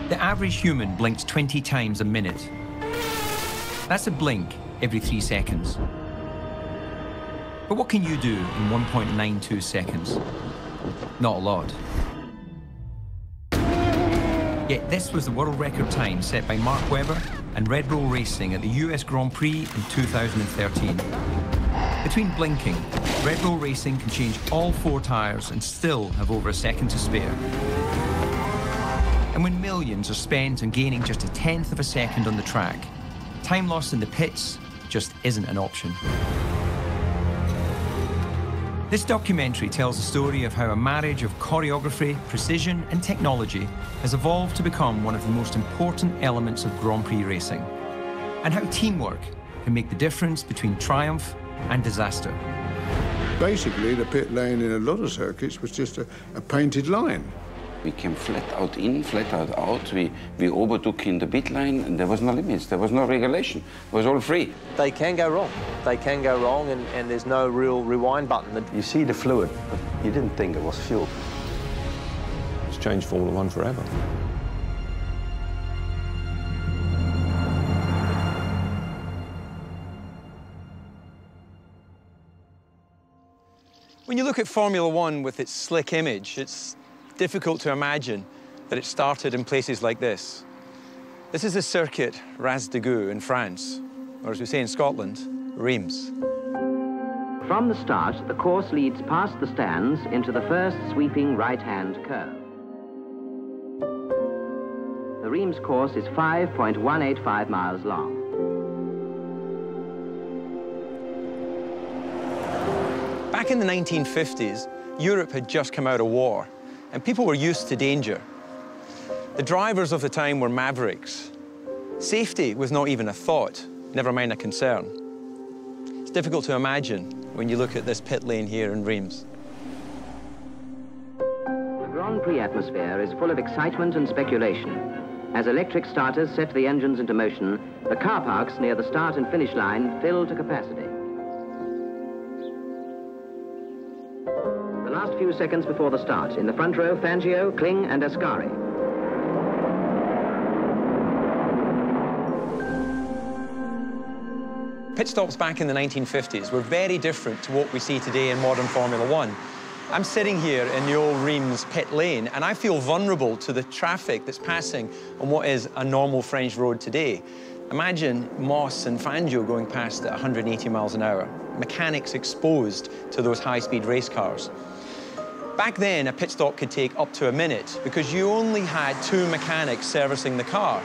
The average human blinks 20 times a minute. That's a blink every 3 seconds. But what can you do in 1.92 seconds? Not a lot. Yet this was the world record time set by Mark Webber and Red Bull Racing at the US Grand Prix in 2013. Between blinking, Red Bull Racing can change all 4 tyres and still have over a second to spare. And when millions are spent on gaining just 1/10 of a second on the track, time lost in the pits just isn't an option. This documentary tells the story of how a marriage of choreography, precision and technology has evolved to become one of the most important elements of Grand Prix racing, and how teamwork can make the difference between triumph and disaster. Basically, the pit lane in a lot of circuits was just a painted line. We came flat out in, flat out. We overtook in the pit lane, and there was no limits, there was no regulation. It was all free. They can go wrong. They can go wrong, and there's no real rewind button. You see the fluid, but you didn't think it was fuel. It's changed Formula One forever. When you look at Formula One with its slick image, it's difficult to imagine that it started in places like this. This is the circuit Ras de Gou in France, or as we say in Scotland, Reims. From the start, the course leads past the stands into the first sweeping right-hand curve. The Reims course is 5.185 miles long. Back in the 1950s, Europe had just come out of war, and people were used to danger. The drivers of the time were mavericks. Safety was not even a thought, never mind a concern. It's difficult to imagine when you look at this pit lane here in Reims. The Grand Prix atmosphere is full of excitement and speculation. As electric starters set the engines into motion, the car parks near the start and finish line fill to capacity. The last few seconds before the start, in the front row, Fangio, Kling and Ascari. Pit stops back in the 1950s were very different to what we see today in modern Formula One. I'm sitting here in the old Reims pit lane, and I feel vulnerable to the traffic that's passing on what is a normal French road today. Imagine Moss and Fangio going past at 180 miles an hour, mechanics exposed to those high-speed race cars. Back then, a pit stop could take up to a minute because you only had 2 mechanics servicing the car.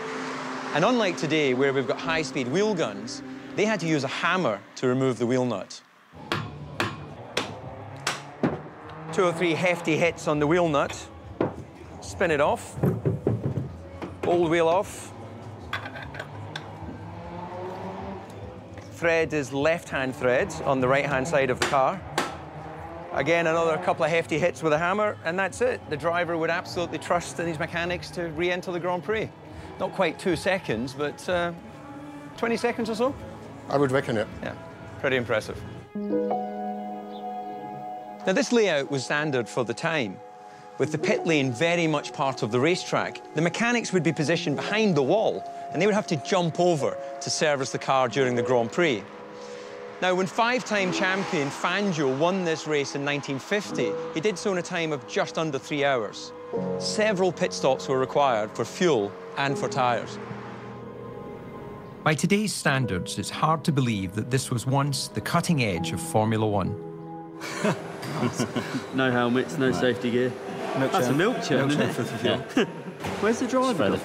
And unlike today, where we've got high-speed wheel guns, they had to use a hammer to remove the wheel nut. 2 or 3 hefty hits on the wheel nut, spin it off, old wheel off. Thread is left-hand thread on the right-hand side of the car. Again, another couple of hefty hits with a hammer, and that's it. The driver would absolutely trust in his mechanics to re-enter the Grand Prix. Not quite 2 seconds, but 20 seconds or so? I would reckon it. Yeah, pretty impressive. Now, this layout was standard for the time. With the pit lane very much part of the racetrack, the mechanics would be positioned behind the wall, and they would have to jump over to service the car during the Grand Prix. Now, when 5-time champion Fangio won this race in 1950, he did so in a time of just under 3 hours. Several pit stops were required for fuel and for tyres. By today's standards, it's hard to believe that this was once the cutting edge of Formula One. No helmets, no safety gear. That's a milk churn, isn't it? For the fuel. Yeah. Where's the driver?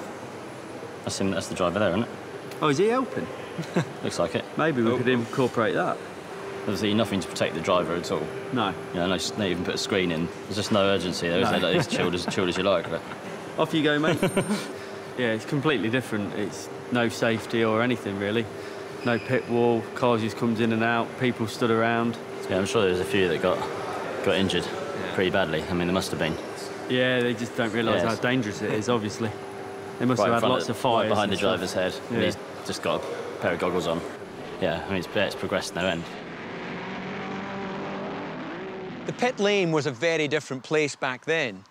That's the driver there, isn't it? Oh, is he helping? Looks like it. Maybe we could incorporate that. Obviously, nothing to protect the driver at all. No. You know, not even put a screen in. There's just no urgency there, is there? Like, it's chilled as you like. But... Off you go, mate. Yeah, it's completely different. It's no safety or anything, really. No pit wall, cars just comes in and out, people stood around. Yeah, I'm sure there's a few that got injured pretty badly. I mean, there must have been. Yeah, they just don't realise how dangerous it is, obviously. They must have had lots of fires. Right behind the driver's head, yeah. And he's just got a pair of goggles on. Yeah, I mean, it's progressed no end. The pit lane was a very different place back then.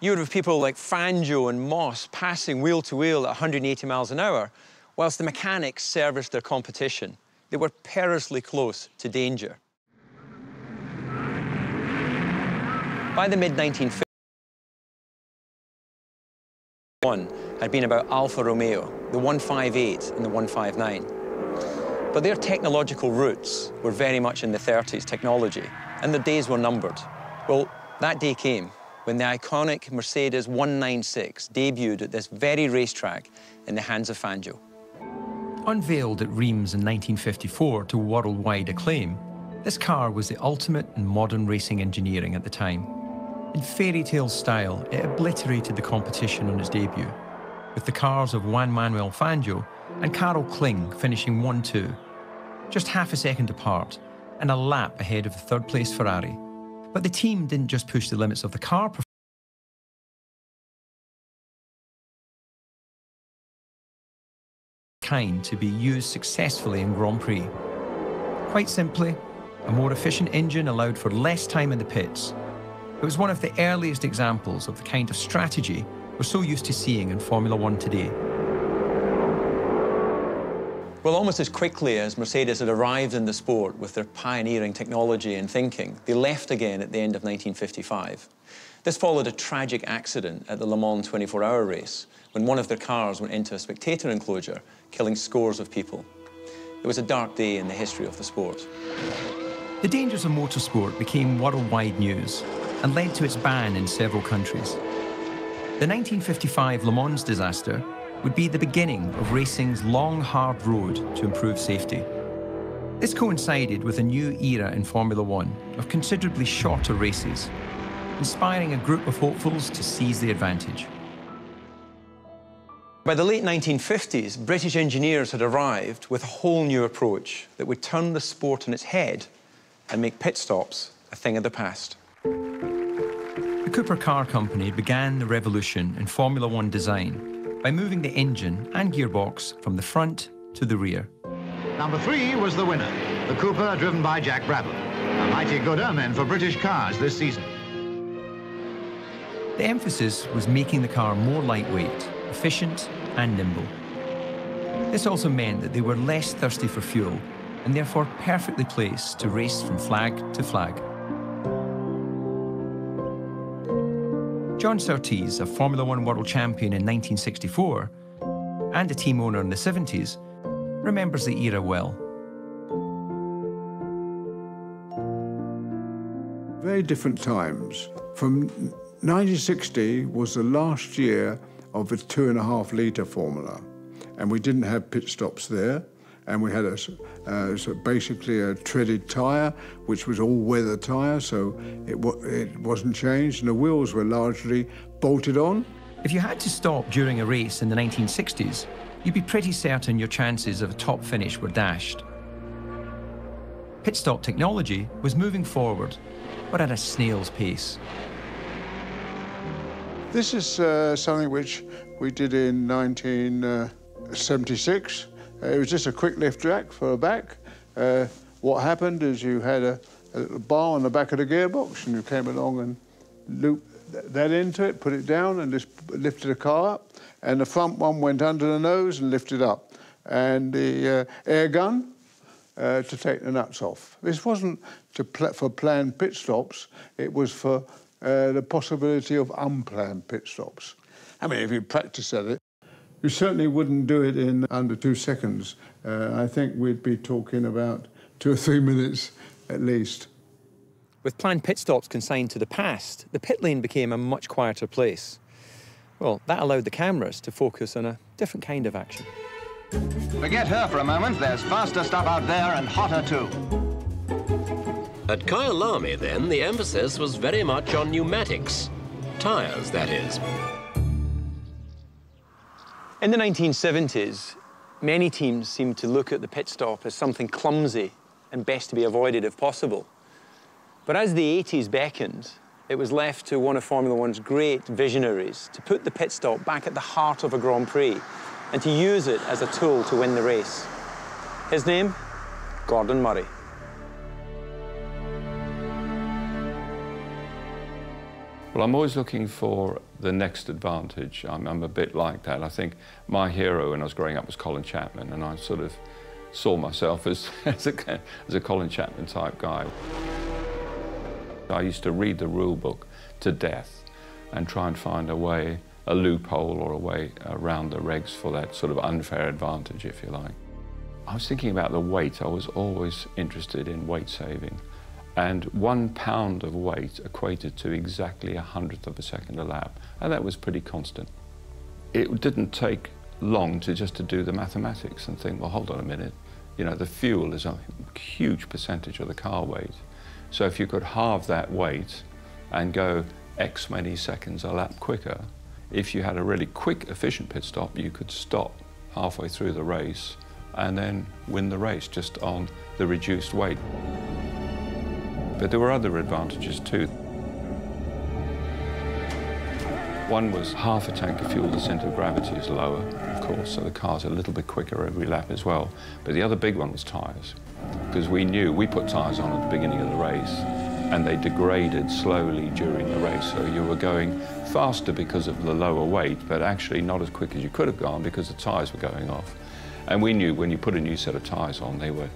You would have people like Fangio and Moss passing wheel to wheel at 180 miles an hour, whilst the mechanics serviced their competition. They were perilously close to danger. By the mid-1950s, had been about Alfa Romeo, the 158 and the 159. But their technological roots were very much in the 30s technology, and their days were numbered. Well, that day came when the iconic Mercedes 196 debuted at this very racetrack in the hands of Fangio. Unveiled at Reims in 1954 to worldwide acclaim, this car was the ultimate in modern racing engineering at the time. In fairy tale style, it obliterated the competition on its debut, with the cars of Juan Manuel Fangio and Carol Kling finishing 1-2, just half a second apart and a lap ahead of the third-place Ferrari. But the team didn't just push the limits of the car kind to be used successfully in Grand Prix. Quite simply, a more efficient engine allowed for less time in the pits. It was one of the earliest examples of the kind of strategy we're so used to seeing in Formula One today. Well, almost as quickly as Mercedes had arrived in the sport with their pioneering technology and thinking, they left again at the end of 1955. This followed a tragic accident at the Le Mans 24-hour race when one of their cars went into a spectator enclosure, killing scores of people. It was a dark day in the history of the sport. The dangers of motorsport became worldwide news and led to its ban in several countries. The 1955 Le Mans disaster would be the beginning of racing's long, hard road to improve safety. This coincided with a new era in Formula One of considerably shorter races, inspiring a group of hopefuls to seize the advantage. By the late 1950s, British engineers had arrived with a whole new approach that would turn the sport on its head and make pit stops a thing of the past. The Cooper Car Company began the revolution in Formula One design by moving the engine and gearbox from the front to the rear. Number 3 was the winner, the Cooper driven by Jack Brabham. A mighty good omen for British cars this season. The emphasis was making the car more lightweight, efficient and nimble. This also meant that they were less thirsty for fuel and therefore perfectly placed to race from flag to flag. John Surtees, a Formula One world champion in 1964 and a team owner in the 70s, remembers the era well. Very different times. From 1960 was the last year of the 2.5-litre formula, and we didn't have pit stops there, and we had basically a treaded tyre, which was all-weather tyre, so it wasn't changed, and the wheels were largely bolted on. If you had to stop during a race in the 1960s, you'd be pretty certain your chances of a top finish were dashed. Pit stop technology was moving forward, but at a snail's pace. This is something which we did in 1976. It was just a quick lift jack for a back. What happened is you had a little bar on the back of the gearbox, and you came along and looped that into it, put it down, and just lifted the car up. And the front one went under the nose and lifted up. And the air gun to take the nuts off. This wasn't for planned pit stops. It was for the possibility of unplanned pit stops. I mean, if you practice at it, you certainly wouldn't do it in under 2 seconds. I think we'd be talking about 2 or 3 minutes at least. With planned pit stops consigned to the past, the pit lane became a much quieter place. Well, that allowed the cameras to focus on a different kind of action. Forget her for a moment. There's faster stuff out there and hotter too. At Kyalami, then, the emphasis was very much on pneumatics. Tyres, that is. In the 1970s, many teams seemed to look at the pit stop as something clumsy and best to be avoided if possible. But as the 80s beckoned, it was left to one of Formula One's great visionaries to put the pit stop back at the heart of a Grand Prix and to use it as a tool to win the race. His name? Gordon Murray. Well, I'm always looking for the next advantage. I'm a bit like that. I think my hero when I was growing up was Colin Chapman, and I sort of saw myself as a Colin Chapman type guy. I used to read the rule book to death and try and find a way, a loophole or a way around the regs for that sort of unfair advantage, if you like. I was thinking about the weight. I was always interested in weight saving. And 1 pound of weight equated to exactly 100th of a second a lap. And that was pretty constant. It didn't take long to do the mathematics and think, well, hold on a minute. You know, the fuel is a huge percentage of the car weight. So if you could halve that weight and go X many seconds a lap quicker, if you had a really quick, efficient pit stop, you could stop halfway through the race and then win the race just on the reduced weight. But there were other advantages too. One was half a tank of fuel, the centre of gravity is lower, of course, so the car's a little bit quicker every lap as well. But the other big one was tyres, because we knew we put tyres on at the beginning of the race and they degraded slowly during the race, so you were going faster because of the lower weight, but actually not as quick as you could have gone because the tyres were going off. And we knew when you put a new set of tyres on, they were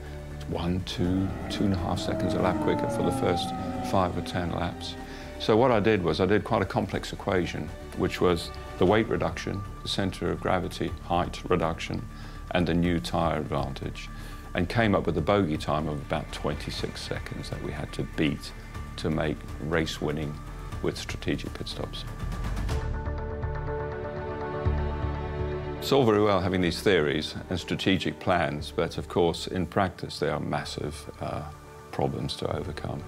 1, 2, 2.5 seconds a lap quicker for the first 5 or 10 laps. So what I did was I did quite a complex equation, which was the weight reduction, the centre of gravity, height reduction, and the new tyre advantage, and came up with a bogey time of about 26 seconds that we had to beat to make race winning with strategic pit stops. It's all very well having these theories and strategic plans, but of course, in practice, there are massive problems to overcome.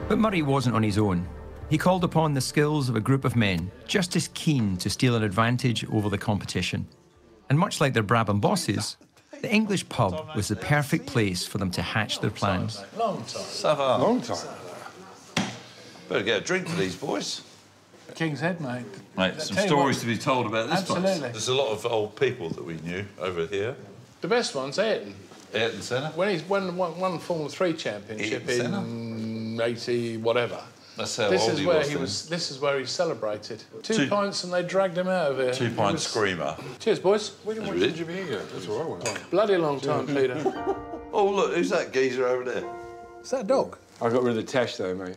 But Murray wasn't on his own. He called upon the skills of a group of men just as keen to steal an advantage over the competition. And much like their Brabham bosses, the English pub was the perfect place for them to hatch their plans. Long time. Long time. Better get a drink for these boys. King's Head, mate. Mate, some stories to be told about this place. Absolutely. There's a lot of old people that we knew over here. The best one's Ayrton. Ayrton Senna? When he's won Formula 3 championship in 80 whatever. That's how old he was. This is where he celebrated. Two pints and they dragged him out of here. 2 pint screamer. Cheers, boys. We didn't watch Jimmy Higgins. That's what I want. Bloody long time, Peter. Oh, look, who's that geezer over there? Is that a dog? I got rid of the Tash, though, mate.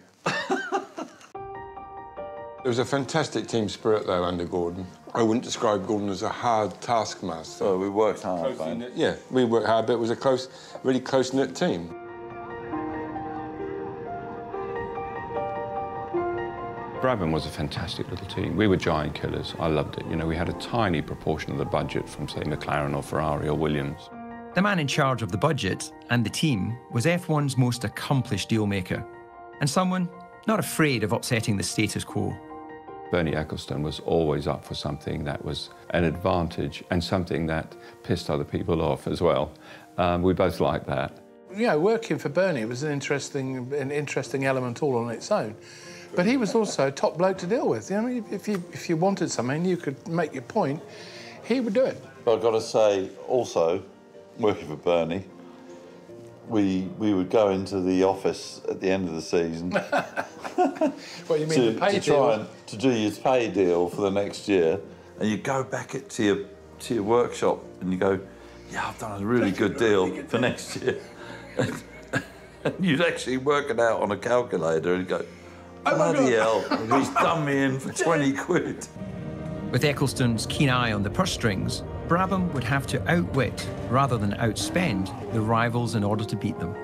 There was a fantastic team spirit, though, under Gordon. I wouldn't describe Gordon as a hard taskmaster. Oh, we worked hard, mate. Yeah, we worked hard, but it was a really close-knit team. Brabham was a fantastic little team. We were giant killers. I loved it. You know, we had a tiny proportion of the budget from, say, McLaren or Ferrari or Williams. The man in charge of the budget and the team was F1's most accomplished dealmaker, and someone not afraid of upsetting the status quo. Bernie Ecclestone was always up for something that was an advantage and something that pissed other people off as well. We both liked that. Yeah, working for Bernie was an interesting element all on its own. But he was also a top bloke to deal with. You know, if you wanted something, you could make your point, he would do it. But I've got to say, also, working for Bernie, we would go into the office at the end of the season. What, you mean the pay deal? To do your pay deal for the next year, and you go back to your workshop and you go, yeah, I've done a really good deal for next year. And you'd actually work it out on a calculator and go, bloody hell, he's done me in for 20 quid. With Ecclestone's keen eye on the purse strings, Brabham would have to outwit, rather than outspend, the rivals in order to beat them.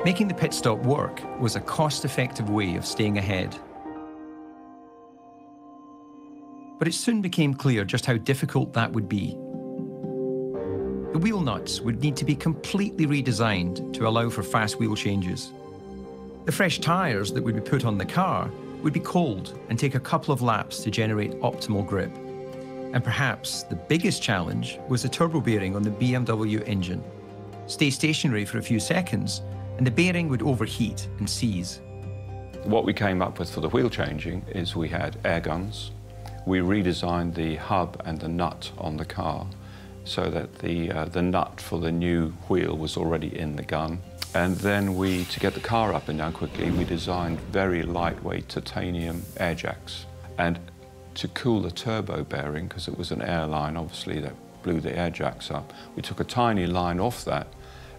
Making the pit stop work was a cost-effective way of staying ahead. But it soon became clear just how difficult that would be. The wheel nuts would need to be completely redesigned to allow for fast wheel changes. The fresh tyres that would be put on the car would be cold and take a couple of laps to generate optimal grip. And perhaps the biggest challenge was the turbo bearing on the BMW engine. Stay stationary for a few seconds, and the bearing would overheat and seize. What we came up with for the wheel changing is we had air guns. We redesigned the hub and the nut on the car so that the nut for the new wheel was already in the gun. And then to get the car up and down quickly, we designed very lightweight titanium air jacks. And to cool the turbo bearing, because it was an airline, obviously, that blew the air jacks up, we took a tiny line off that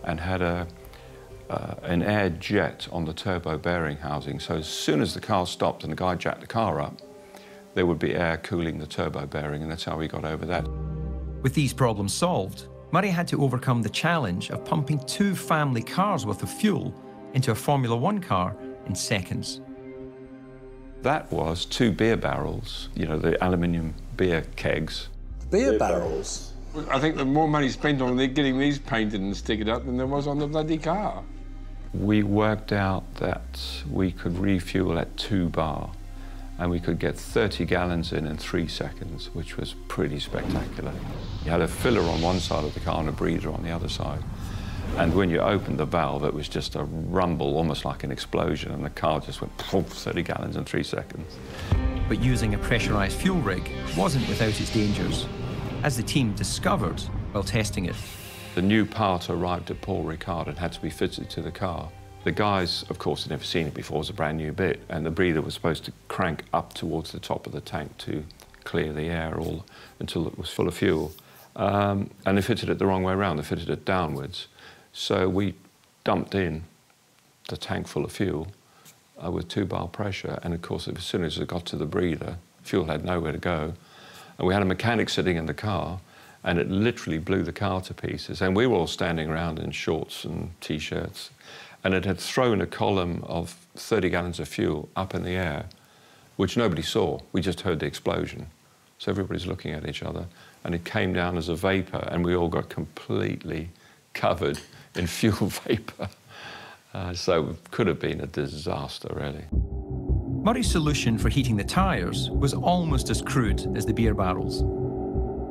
and had an air jet on the turbo bearing housing. So as soon as the car stopped and the guy jacked the car up, there would be air cooling the turbo bearing, and that's how we got over that. With these problems solved, Murray had to overcome the challenge of pumping 2 family cars worth of fuel into a Formula One car in seconds. That was 2 beer barrels, you know, the aluminium beer kegs. Beer barrels? I think the more money spent on getting these painted and stickered up than there was on the bloody car. We worked out that we could refuel at 2 bar, and we could get 30 gallons in 3 seconds, which was pretty spectacular. You had a filler on one side of the car and a breather on the other side. And when you opened the valve, it was just a rumble, almost like an explosion, and the car just went poof, 30 gallons in 3 seconds. But using a pressurised fuel rig wasn't without its dangers, as the team discovered while testing it. The new part arrived at Paul Ricard and had to be fitted to the car. The guys, of course, had never seen it before. It was a brand new bit, and the breather was supposed to crank up towards the top of the tank to clear the air until it was full of fuel. And they fitted it the wrong way around. They fitted it downwards. So we dumped in the tank full of fuel with 2 bar pressure, and of course, as soon as it got to the breather, fuel had nowhere to go. And we had a mechanic sitting in the car, and it literally blew the car to pieces. And we were all standing around in shorts and T-shirts, and it had thrown a column of 30 gallons of fuel up in the air, which nobody saw. We just heard the explosion. So everybody's looking at each other, and it came down as a vapour, and we all got completely covered in fuel vapour. So it could have been a disaster, really. Murray's solution for heating the tyres was almost as crude as the beer barrels.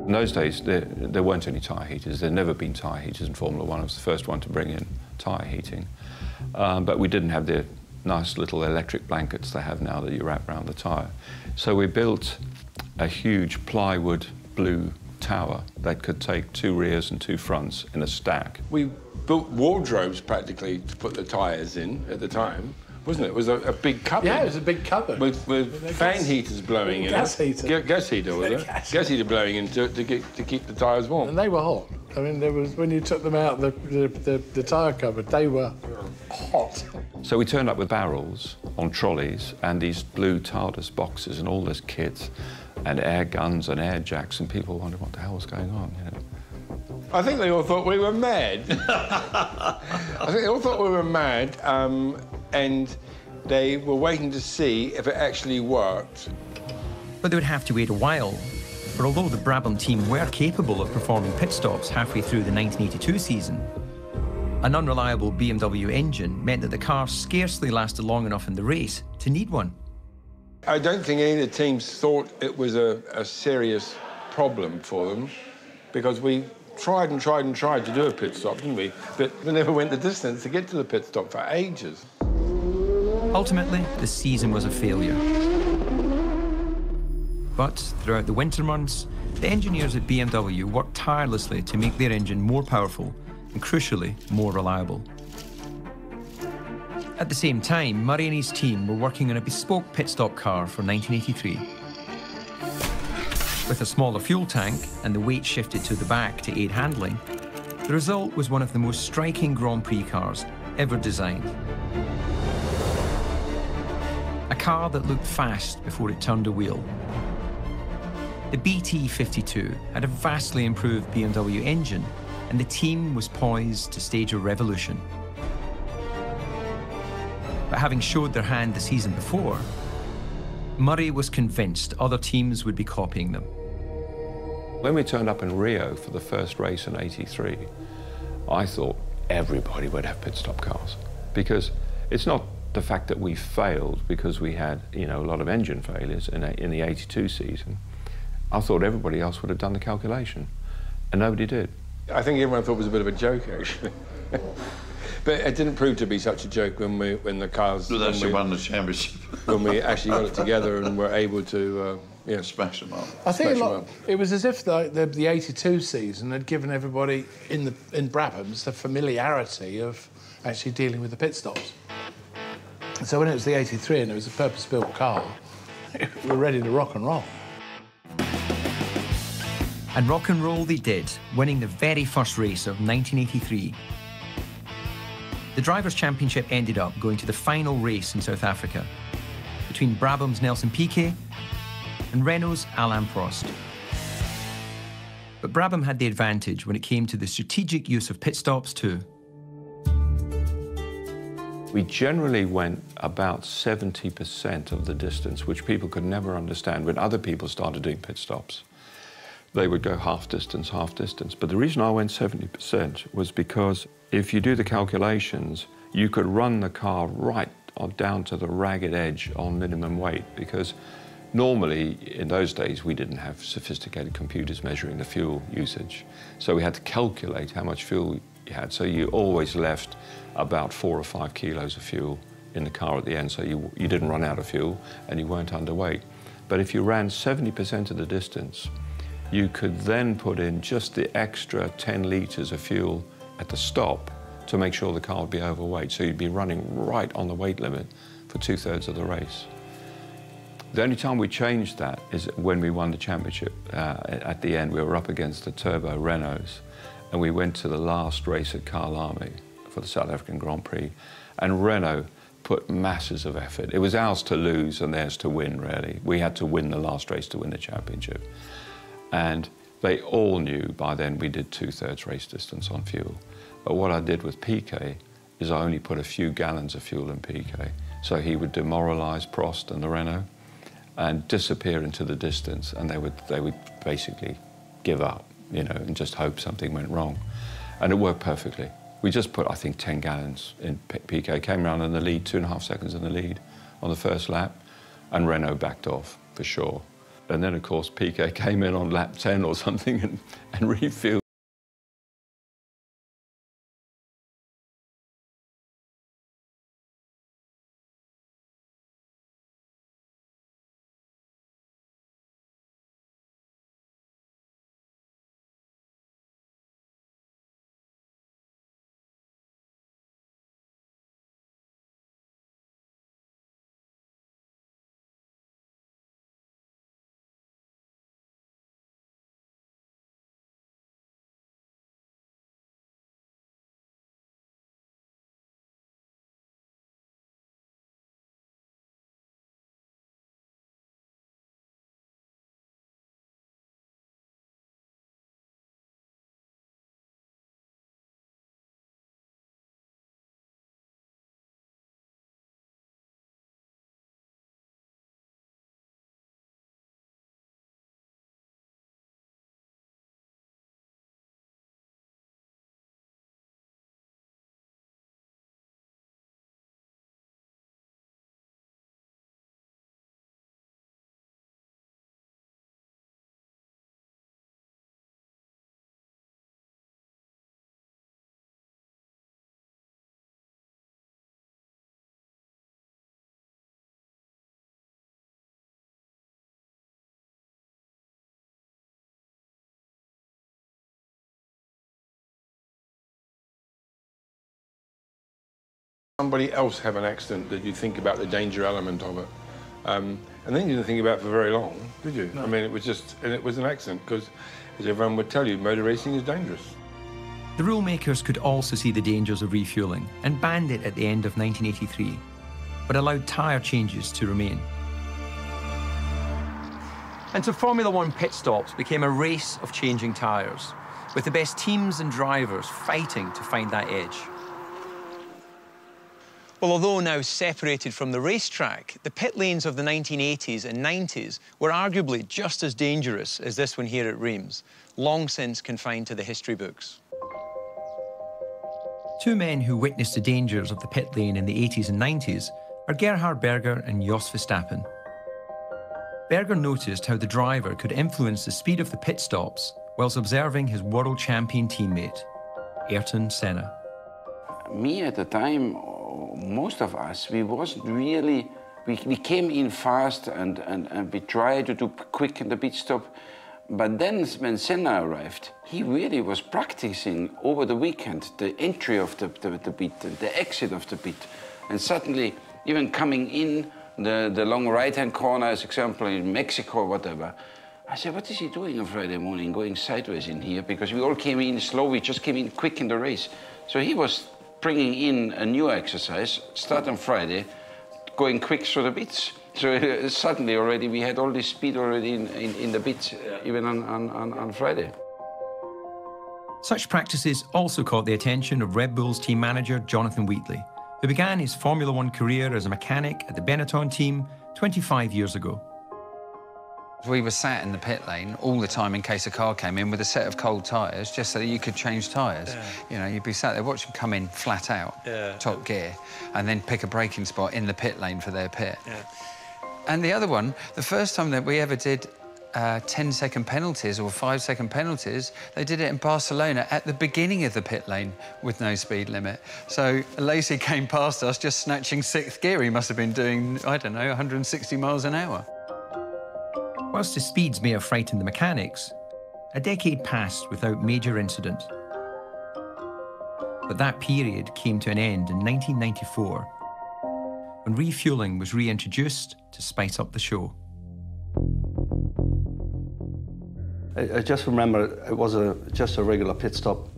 In those days, there weren't any tyre heaters. There'd never been tyre heaters in Formula One. I was the first one to bring in tyre heating. But we didn't have the nice little electric blankets they have now that you wrap around the tyre. So we built a huge plywood blue tower that could take 2 rears and 2 fronts in a stack. We built wardrobes practically to put the tyres in at the time, wasn't it? It was a big cupboard. Yeah, it was a big cupboard. With fan heaters blowing in. Gas heater. Gas heater, was it? Gas heater blowing in to keep the tyres warm. And they were hot. I mean, there was, when you took them out the tyre cupboard, they were hot. So we turned up with barrels on trolleys and these blue TARDIS boxes and all this kit and air guns and air jacks, and people wondered what the hell was going on, you know. I think they all thought we were mad. I think they all thought we were mad, and they were waiting to see if it actually worked. But they would have to wait a while. For although the Brabham team were capable of performing pit stops halfway through the 1982 season, an unreliable BMW engine meant that the car scarcely lasted long enough in the race to need one. I don't think any of the teams thought it was a serious problem for them, because we tried and tried and tried to do a pit stop, didn't we? But we never went the distance to get to the pit stop for ages. Ultimately, the season was a failure. But throughout the winter months, the engineers at BMW worked tirelessly to make their engine more powerful and, crucially, more reliable. At the same time, Murray and his team were working on a bespoke pit stop car for 1983. With a smaller fuel tank and the weight shifted to the back to aid handling, the result was one of the most striking Grand Prix cars ever designed. A car that looked fast before it turned a wheel. The BT52 had a vastly improved BMW engine, and the team was poised to stage a revolution. But having showed their hand the season before, Murray was convinced other teams would be copying them. When we turned up in Rio for the first race in '83, I thought everybody would have pit stop cars, because it's not the fact that we failed because we had, you know, a lot of engine failures in the '82 season. I thought everybody else would have done the calculation, and nobody did. I think everyone thought it was a bit of a joke, actually. But it didn't prove to be such a joke when the cars... Well, actually won the championship. When we actually got it together and were able to, yeah, smash them up. I think it was as if the '82 season had given everybody in Brabham's the familiarity of actually dealing with the pit stops. So when it was the 83 and it was a purpose-built car, we were ready to rock and roll. And rock and roll they did, winning the very first race of 1983. The Drivers' Championship ended up going to the final race in South Africa between Brabham's Nelson Piquet and Renault's Alain Prost. But Brabham had the advantage when it came to the strategic use of pit stops too. We generally went about 70% of the distance, which people could never understand when other people started doing pit stops. They would go half distance, half distance. But the reason I went 70% was because if you do the calculations, you could run the car right down to the ragged edge on minimum weight, because normally in those days we didn't have sophisticated computers measuring the fuel usage. So we had to calculate how much fuel you had. So you always left about 4 or 5 kilos of fuel in the car at the end, so you didn't run out of fuel and you weren't underweight. But if you ran 70% of the distance, you could then put in just the extra 10 litres of fuel at the stop to make sure the car would be overweight. So you'd be running right on the weight limit for 2/3 of the race. The only time we changed that is when we won the championship. At the end, we were up against the turbo Renaults, and we went to the last race at Kyalami for the South African Grand Prix, and Renault put masses of effort. It was ours to lose and theirs to win, really. We had to win the last race to win the championship. And they all knew by then we did 2/3 race distance on fuel. But what I did with Piquet is I only put a few gallons of fuel in Piquet. So he would demoralise Prost and the Renault and disappear into the distance, and they would basically give up, you know, and just hope something went wrong. And it worked perfectly. We just put, I think, 10 gallons in. Piquet came around in the lead, 2.5 seconds in the lead on the first lap, and Renault backed off for sure. And then, of course, Piquet came in on lap 10 or something and refueled. Somebody else have an accident that you think about the danger element of it. And then you didn't think about it for very long, did you? No. I mean, it was just, and it was an accident because, as everyone would tell you, motor racing is dangerous. The rule makers could also see the dangers of refuelling and banned it at the end of 1983, but allowed tyre changes to remain. And so Formula One pit stops became a race of changing tyres, with the best teams and drivers fighting to find that edge. Well, although now separated from the racetrack, the pit lanes of the 1980s and 90s were arguably just as dangerous as this one here at Reims, long since confined to the history books. Two men who witnessed the dangers of the pit lane in the 80s and 90s are Gerhard Berger and Jos Verstappen. Berger noticed how the driver could influence the speed of the pit stops whilst observing his world champion teammate, Ayrton Senna. Me at the time, most of us, we wasn't really, we came in fast and we tried to do quick in the pit stop, But then when Senna arrived, he really was practicing over the weekend the entry of the pit, the exit of the pit. And suddenly, even coming in the long right-hand corner, as example, in Mexico or whatever, I said, what is he doing on Friday morning, going sideways in here? Because we all came in slow, we just came in quick in the race. So he was bringing in a new exercise, start on Friday, going quick through the bits. So suddenly already we had all this speed already in the bits, even on Friday. Such practices also caught the attention of Red Bull's team manager, Jonathan Wheatley, who began his Formula One career as a mechanic at the Benetton team 25 years ago. We were sat in the pit lane all the time in case a car came in with a set of cold tyres, just so that you could change tyres. Yeah. You know, you'd be sat there, watch them come in flat out, top gear, and then pick a braking spot in the pit lane for their pit. Yeah. And the other one, the first time that we ever did 10-second penalties or 5-second penalties, they did it in Barcelona at the beginning of the pit lane with no speed limit. So Lacey came past us just snatching 6th gear. He must have been doing, I don't know, 160 miles an hour. Whilst the speeds may have frightened the mechanics, a decade passed without major incident. But that period came to an end in 1994, when refuelling was reintroduced to spice up the show. I just remember it was just a regular pit stop.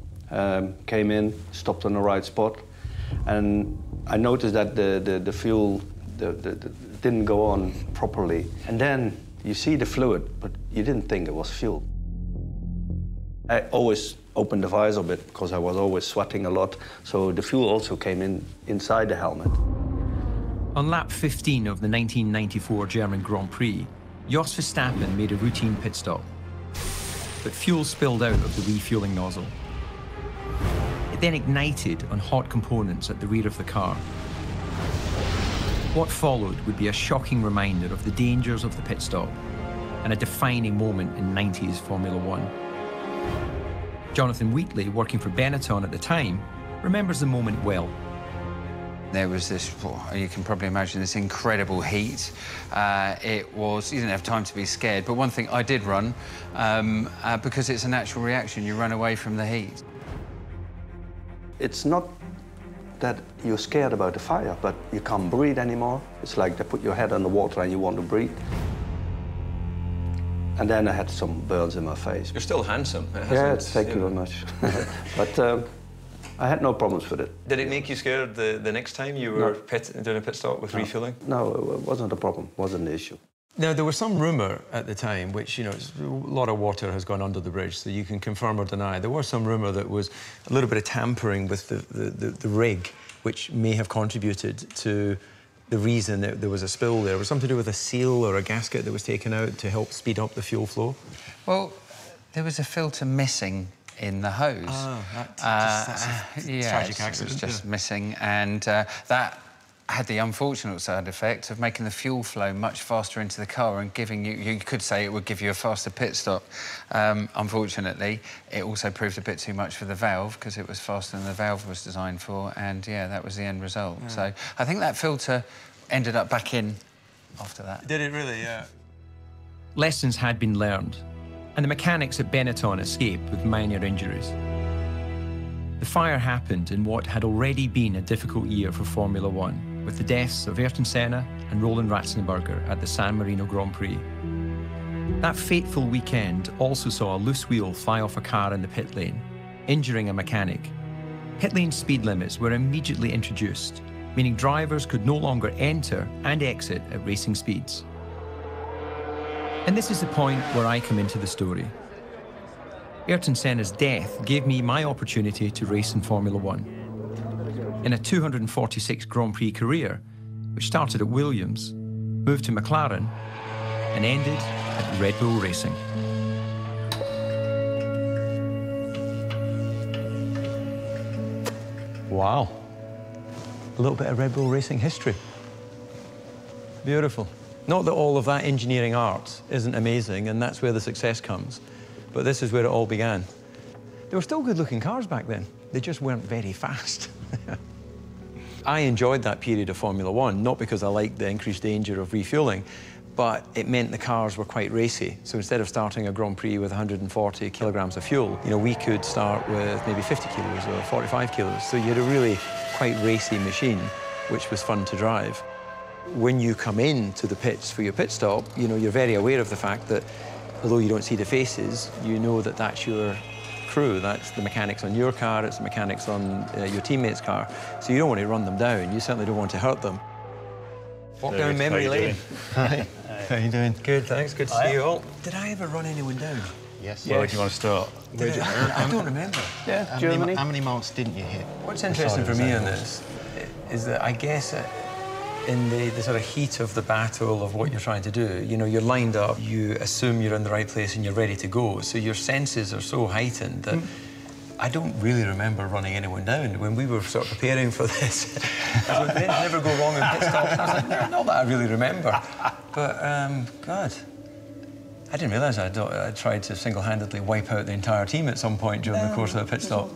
Came in, stopped on the right spot, and I noticed that the fuel didn't go on properly. And then you see the fluid, but you didn't think it was fuel. I always opened the visor a bit because I was always sweating a lot, so the fuel also came in inside the helmet. On lap 15 of the 1994 German Grand Prix, Jos Verstappen made a routine pit stop. But fuel spilled out of the refueling nozzle. It then ignited on hot components at the rear of the car. What followed would be a shocking reminder of the dangers of the pit stop and a defining moment in 90s Formula One. Jonathan Wheatley, working for Benetton at the time, remembers the moment well. There was this, you can probably imagine, this incredible heat. It was, you didn't have time to be scared, but one thing I did run, because it's a natural reaction, you run away from the heat. It's not that you're scared about the fire, but you can't breathe anymore. It's like they put your head under water and you want to breathe. And then I had some burns in my face. You're still handsome. Yeah, thank you very much. But I had no problems with it. Did it make you scared the next time you were doing a pit stop with refueling? No, it wasn't a problem. It wasn't an issue. Now, there was some rumour at the time, which, you know, a lot of water has gone under the bridge, so you can confirm or deny. There was some rumour that was a little bit of tampering with the rig, which may have contributed to the reason that there was a spill there. Was something to do with a seal or a gasket that was taken out to help speed up the fuel flow? Well, there was a filter missing in the hose. That's a tragic accident. It was just missing, and that had the unfortunate side effect of making the fuel flow much faster into the car and giving you, you could say it would give you a faster pit stop. Unfortunately, it also proved a bit too much for the valve because it was faster than the valve was designed for, and yeah, that was the end result. Yeah. So I think that filter ended up back in after that. Did it really? Yeah. Lessons had been learned, and the mechanics at Benetton escaped with minor injuries. The fire happened in what had already been a difficult year for Formula One, with the deaths of Ayrton Senna and Roland Ratzenberger at the San Marino Grand Prix. That fateful weekend also saw a loose wheel fly off a car in the pit lane, injuring a mechanic. Pit lane speed limits were immediately introduced, meaning drivers could no longer enter and exit at racing speeds. And this is the point where I come into the story. Ayrton Senna's death gave me my opportunity to race in Formula One. In a 246 Grand Prix career, which started at Williams, moved to McLaren, and ended at Red Bull Racing. Wow. A little bit of Red Bull Racing history. Beautiful. Not that all of that engineering art isn't amazing, and that's where the success comes, but this is where it all began. They were still good-looking cars back then. They just weren't very fast. I enjoyed that period of Formula One, not because I liked the increased danger of refueling, but it meant the cars were quite racy. So instead of starting a Grand Prix with 140 kilograms of fuel, you know, we could start with maybe 50 kilos or 45 kilos. So you had a really quite racy machine, which was fun to drive. When you come into the pits for your pit stop, you know, you're very aware of the fact that although you don't see the faces, you know that that's your crew. That's the mechanics on your car, it's the mechanics on your teammate's car. So you don't want to run them down. You certainly don't want to hurt them. Walk down memory lane. Hi. How are you doing? Good, thanks. Good to see you all. Did I ever run anyone down? Yes. Yes. Where do you want to start? I don't remember. Yeah, Germany. How many marks didn't you hit? What's interesting for me on this is that I guess in the sort of heat of the battle of what you're trying to do, you know, you're lined up, you assume you're in the right place and you're ready to go. So your senses are so heightened that I don't really remember running anyone down. When we were sort of preparing for this, I was like, never go wrong in pit stops. I was like, no, not that I really remember. But, God, I didn't realise I tried to single-handedly wipe out the entire team at some point during the course of a pit stop.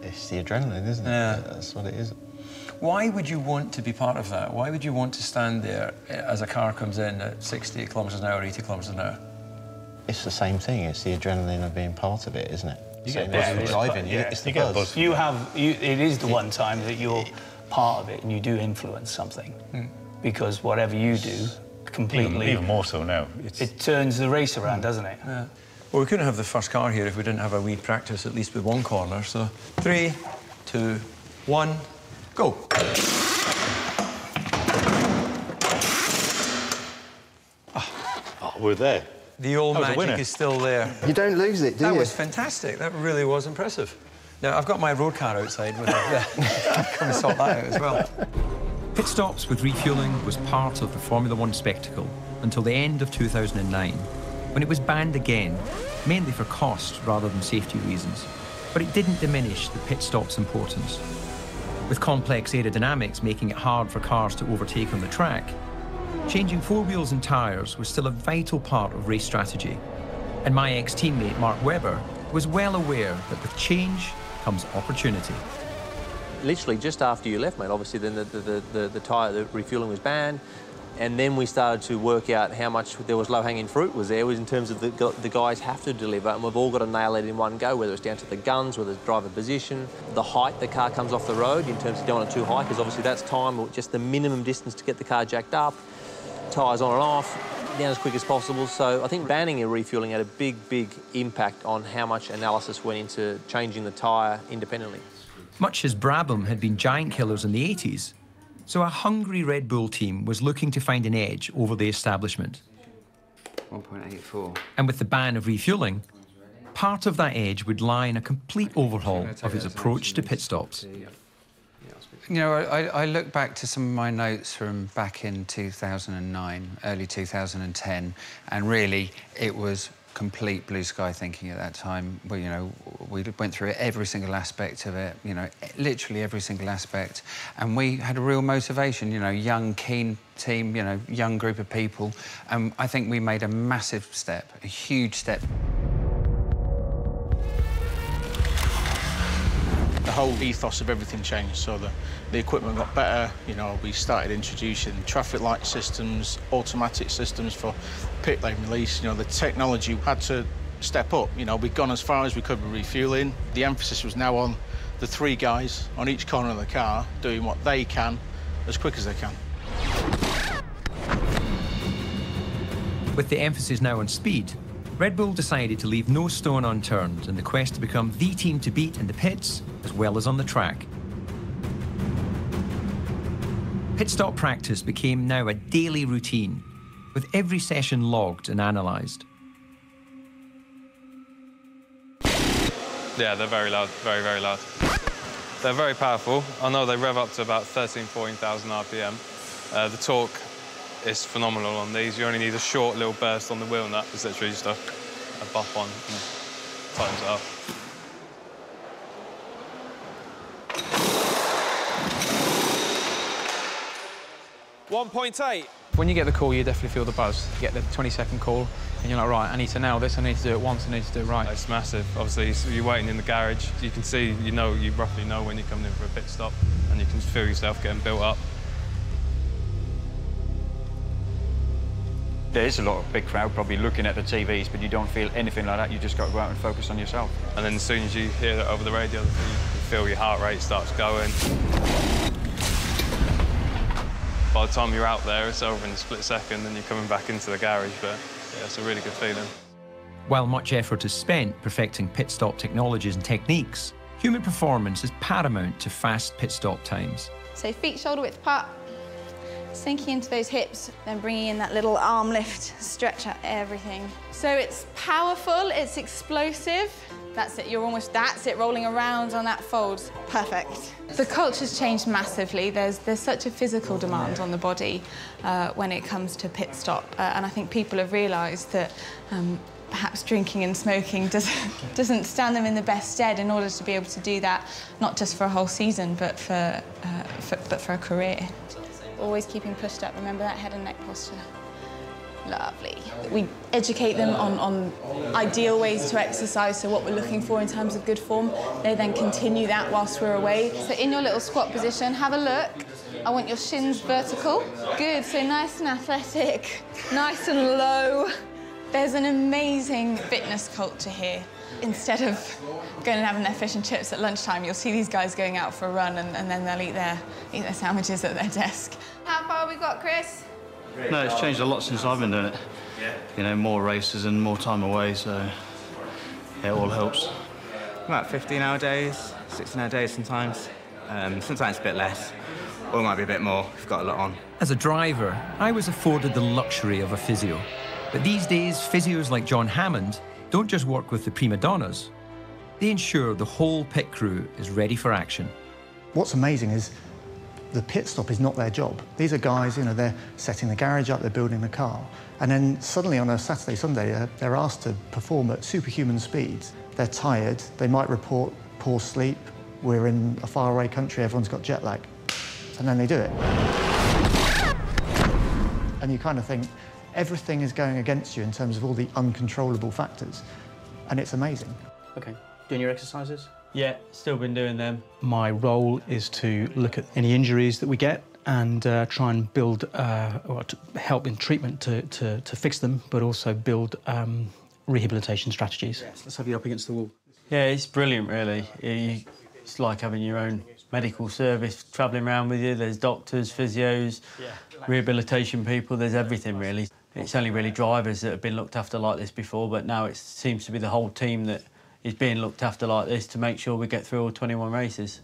It's the adrenaline, isn't it? Yeah. That's what it is. Why would you want to be part of that? Why would you want to stand there as a car comes in at 60 kilometres an hour, 80 kilometres an hour? It's the same thing. It's the adrenaline of being part of it, isn't it? You Same get as driving. It's the buzz. It is the one time that you're part of it and you do influence something. Because whatever you do, completely... Even more so now. It turns the race around, doesn't it? Yeah. Well, we couldn't have the first car here if we didn't have a wee practice, at least with one corner. So 3, 2, 1, go. Oh, we're there. The old magic is still there. You don't lose it, do you? That was fantastic. That really was impressive. Now, I've got my road car outside. Come and sort that out as well. Pit stops with refuelling was part of the Formula One spectacle until the end of 2009, when it was banned again, mainly for cost rather than safety reasons. But it didn't diminish the pit stop's importance. With complex aerodynamics making it hard for cars to overtake on the track, changing four wheels and tyres was still a vital part of race strategy. And my ex-teammate, Mark Webber, was well aware that with change comes opportunity. Literally just after you left, mate, obviously then the tyre, the refuelling was banned, and then we started to work out how much there was low-hanging fruit was there, was in terms of the guys have to deliver, and we've all got to nail it in one go, whether it's down to the guns, whether it's driver position, the height the car comes off the road, in terms of you don't want it too high, because obviously that's time, just the minimum distance to get the car jacked up, tyres on and off, down as quick as possible. So I think banning and refuelling had a big, big impact on how much analysis went into changing the tyre independently. Much as Brabham had been giant killers in the 80s, so a hungry Red Bull team was looking to find an edge over the establishment. 1.84. And with the ban of refuelling, part of that edge would lie in a complete overhaul of its approach to pit stops. You know, I look back to some of my notes from back in 2009, early 2010, and really it was complete blue sky thinking at that time. Well, you know, we went through every single aspect of it, you know, literally every single aspect, and we had a real motivation, you know, young, keen team, you know, young group of people, and I think we made a massive step, a huge step. The whole ethos of everything changed, so the equipment got better. You know, we started introducing traffic light systems, automatic systems for pit lane release. You know, the technology had to step up. You know, we'd gone as far as we could with refueling. The emphasis was now on the 3 guys on each corner of the car doing what they can as quick as they can. With the emphasis now on speed, Red Bull decided to leave no stone unturned in the quest to become the team to beat in the pits as well as on the track. Pit stop practice became now a daily routine, with every session logged and analysed. Yeah, they're very loud, very, very loud. They're very powerful. I know they rev up to about 14,000 RPM. The torque is phenomenal on these. You only need a short little burst on the wheel nut. It's literally just a buff on and tightens it up. When you get the call, you definitely feel the buzz. You get the 20-second call, and you're like, right, I need to nail this, I need to do it once, I need to do it right. It's massive. Obviously, you're waiting in the garage. You can see, you roughly know when you're coming in for a pit stop, and you can feel yourself getting built up. There is a lot of big crowd probably looking at the TVs, but you don't feel anything like that. You just got to go out and focus on yourself. And then as soon as you hear it over the radio, you feel your heart rate starts going. By the time you're out there, it's over in a split second, and you're coming back into the garage, but yeah, it's a really good feeling. While much effort is spent perfecting pit stop technologies and techniques, human performance is paramount to fast pit stop times. So feet shoulder width apart, sinking into those hips, then bringing in that little arm lift, stretch out everything. So it's powerful, it's explosive. That's it, that's it, rolling around on that fold. Perfect. The culture's changed massively. There's such a physical demand on the body when it comes to pit stop. And I think people have realised that perhaps drinking and smoking doesn't stand them in the best stead in order to be able to do that, not just for a whole season, but for a career. Always keeping pushed up, remember that head and neck posture. Lovely. We educate them on ideal ways to exercise, so what we're looking for in terms of good form. They then continue that whilst we're away. So in your little squat position, have a look. I want your shins vertical. Good, so nice and athletic, nice and low. There's an amazing fitness culture here. Instead of going and having their fish and chips at lunchtime, you'll see these guys going out for a run and then they'll eat their sandwiches at their desk. How far have we got, Chris? No, it's changed a lot since I've been doing it. You know, more races and more time away, so it all helps. About 15-hour days, 16-hour days sometimes. Sometimes a bit less, or it might be a bit more. We've got a lot on. As a driver, I was afforded the luxury of a physio. But these days, physios like John Hammond don't just work with the prima donnas. They ensure the whole pit crew is ready for action. What's amazing is the pit stop is not their job. These are guys, you know, they're setting the garage up, they're building the car. And then suddenly on a Saturday, Sunday, they're asked to perform at superhuman speeds. They're tired, they might report poor sleep. We're in a faraway country, everyone's got jet lag. And then they do it. And you kind of think, everything is going against you in terms of all the uncontrollable factors. And it's amazing. OK. Doing your exercises? Yeah, still been doing them. My role is to look at any injuries that we get and try and build, or to help in treatment to fix them, but also build rehabilitation strategies. Yes, let's have you up against the wall. Yeah, it's brilliant, really. It's like having your own medical service travelling around with you. There's doctors, physios, rehabilitation people, there's everything, really. It's only really drivers that have been looked after like this before, but now it seems to be the whole team that is being looked after like this to make sure we get through all 21 races.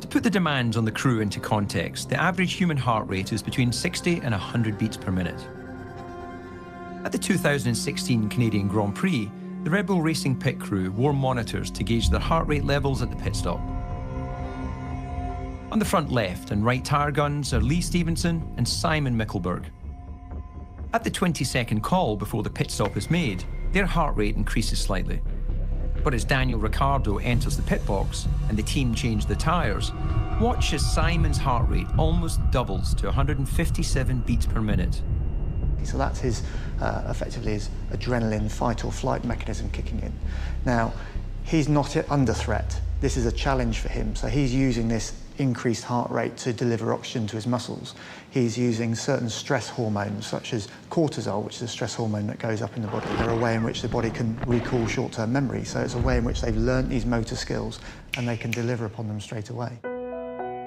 To put the demands on the crew into context, the average human heart rate is between 60 and 100 beats per minute. At the 2016 Canadian Grand Prix, the Red Bull Racing pit crew wore monitors to gauge their heart rate levels at the pit stop. On the front left and right tire guns are Lee Stevenson and Simon Mickelberg. At the 20-second call before the pit stop is made, their heart rate increases slightly. But as Daniel Ricciardo enters the pit box and the team change the tyres, watch as Simon's heart rate almost doubles to 157 beats per minute. So that's his, effectively his adrenaline fight or flight mechanism kicking in. Now, he's not under threat. This is a challenge for him, so he's using this increased heart rate to deliver oxygen to his muscles. He's using certain stress hormones, such as cortisol, which is a stress hormone that goes up in the body. They're a way in which the body can recall short-term memory, so it's a way in which they've learnt these motor skills and they can deliver upon them straight away.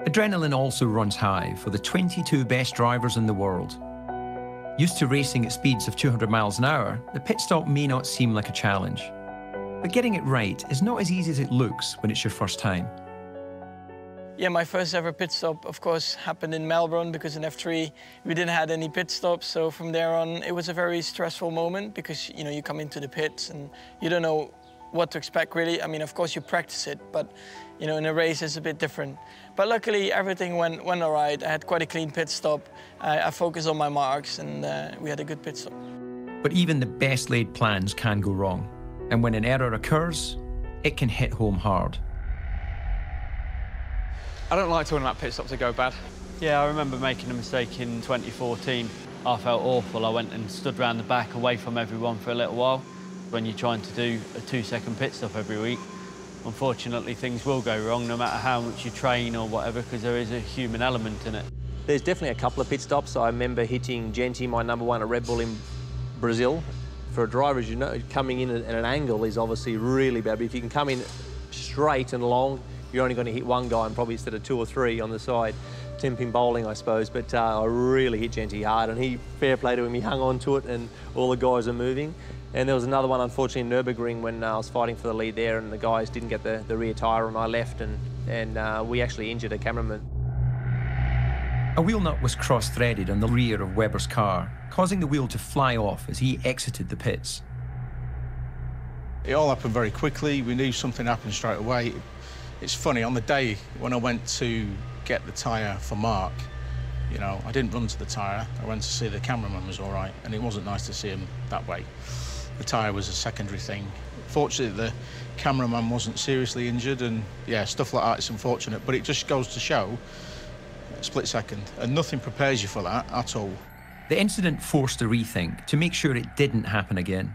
Adrenaline also runs high for the 22 best drivers in the world. Used to racing at speeds of 200 miles an hour, the pit stop may not seem like a challenge. But getting it right is not as easy as it looks when it's your first time. Yeah, my first ever pit stop, of course, happened in Melbourne because in F3 we didn't have any pit stops. So from there on, it was a very stressful moment because, you know, you come into the pits and you don't know what to expect, really. I mean, of course, you practice it, but, you know, in a race, it's a bit different. But luckily, everything went all right. I had quite a clean pit stop. I focused on my marks, and we had a good pit stop. But even the best laid plans can go wrong. And when an error occurs, it can hit home hard. I don't like talking about pit stops that go bad. Yeah, I remember making a mistake in 2014. I felt awful. I went and stood round the back away from everyone for a little while. When you're trying to do a 2-second pit stop every week, unfortunately, things will go wrong no matter how much you train or whatever, because there is a human element in it. There's definitely a couple of pit stops. I remember hitting Genty, my #1 at Red Bull, in Brazil. For a driver, as you know, coming in at an angle is obviously really bad. But if you can come in straight and long, you're only going to hit one guy and probably instead of 2 or 3 on the side. 10-pin bowling, I suppose, but I really hit Genty hard, and he, fair play to him, he hung on to it, and all the guys are moving. And there was another one, unfortunately, in Nürburgring when I was fighting for the lead there, and the guys didn't get the rear tyre on my left, and we actually injured a cameraman. A wheel nut was cross-threaded on the rear of Webber's car, causing the wheel to fly off as he exited the pits. It all happened very quickly. We knew something happened straight away. It's funny, on the day when I went to get the tyre for Mark, you know, I didn't run to the tyre. I went to see the cameraman was all right, and it wasn't nice to see him that way. The tyre was a secondary thing. Fortunately, the cameraman wasn't seriously injured, and yeah, stuff like that is unfortunate, but it just goes to show, split second, and nothing prepares you for that at all. The incident forced a rethink to make sure it didn't happen again.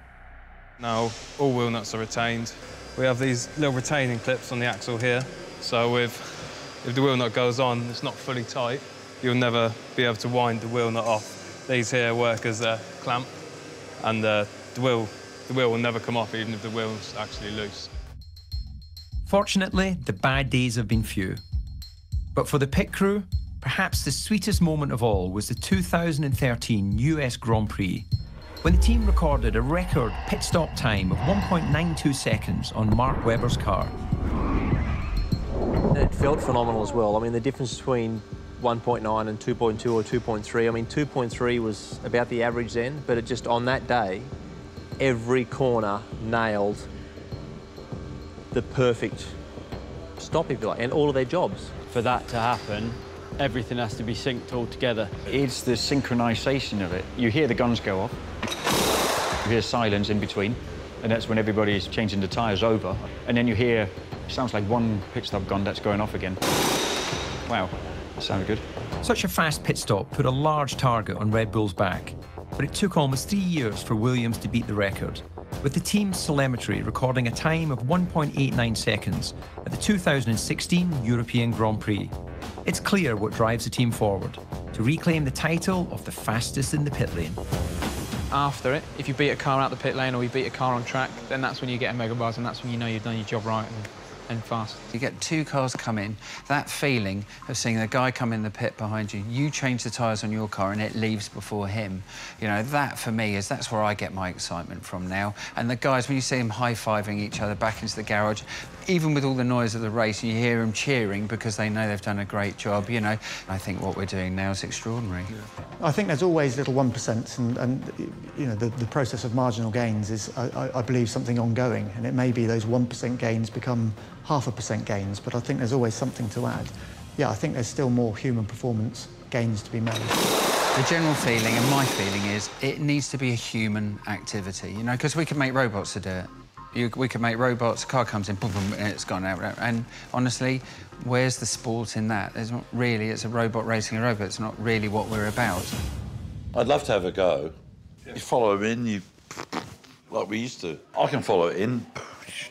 Now, all wheel nuts are retained. We have these little retaining clips on the axle here, so if the wheel nut goes on, it's not fully tight, you'll never be able to wind the wheel nut off. These here work as a clamp, and the wheel will never come off even if the wheel's actually loose. Fortunately, the bad days have been few. But for the pit crew, perhaps the sweetest moment of all was the 2013 US Grand Prix, when the team recorded a record pit stop time of 1.92 seconds on Mark Webber's car. It felt phenomenal as well. I mean, the difference between 1.9 and 2.2 or 2.3, I mean, 2.3 was about the average then, but it just on that day, every corner nailed the perfect stop, if you like, and all of their jobs. For that to happen, everything has to be synced all together. It's the synchronisation of it. You hear the guns go off, you hear silence in between, and that's when everybody's changing the tyres over. And then you hear, it sounds like one pit stop gun that's going off again. Wow, that sounded good. Such a fast pit stop put a large target on Red Bull's back, but it took almost 3 years for Williams to beat the record, with the team's telemetry recording a time of 1.89 seconds at the 2016 European Grand Prix. It's clear what drives the team forward, to reclaim the title of the fastest in the pit lane. After it, if you beat a car out the pit lane or you beat a car on track, then that's when you get a mega buzz, and that's when you know you've done your job right and fast. You get 2 cars come in, that feeling of seeing the guy come in the pit behind you, you change the tyres on your car and it leaves before him. You know, that for me that's where I get my excitement from now. And the guys, when you see them high-fiving each other back into the garage, even with all the noise of the race, you hear them cheering because they know they've done a great job, you know. I think what we're doing now is extraordinary. I think there's always little 1%, and you know, the process of marginal gains is, I believe, something ongoing, and it may be those 1% gains become 0.5% gains, but I think there's always something to add. Yeah, I think there's still more human performance gains to be made. The general feeling, and my feeling, is it needs to be a human activity, you know, because we can make robots to do it. We can make robots, a car comes in, boom, boom, and it's gone out. And honestly, where's the sport in that? There's not really, it's a robot racing a robot. It's not really what we're about. I'd love to have a go. You follow him in, like we used to. I can follow it in,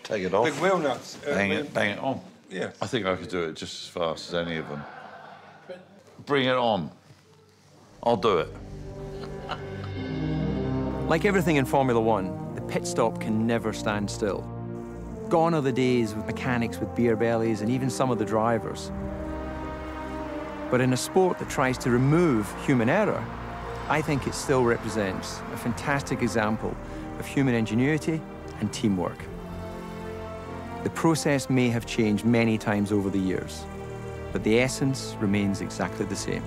take it off. Big wheel nuts. Bang it on. Yeah. I think I could do it just as fast as any of them. Bring it on. I'll do it. Like everything in Formula One, the pit stop can never stand still. Gone are the days with mechanics with beer bellies and even some of the drivers. But in a sport that tries to remove human error, I think it still represents a fantastic example of human ingenuity and teamwork. The process may have changed many times over the years, but the essence remains exactly the same.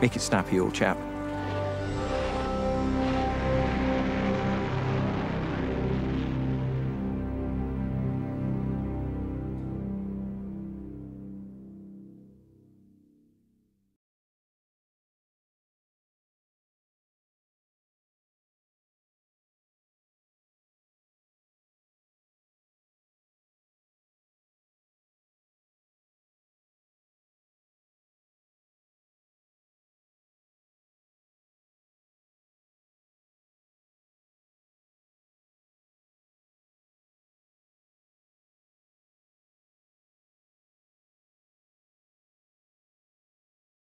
Make it snappy, old chap.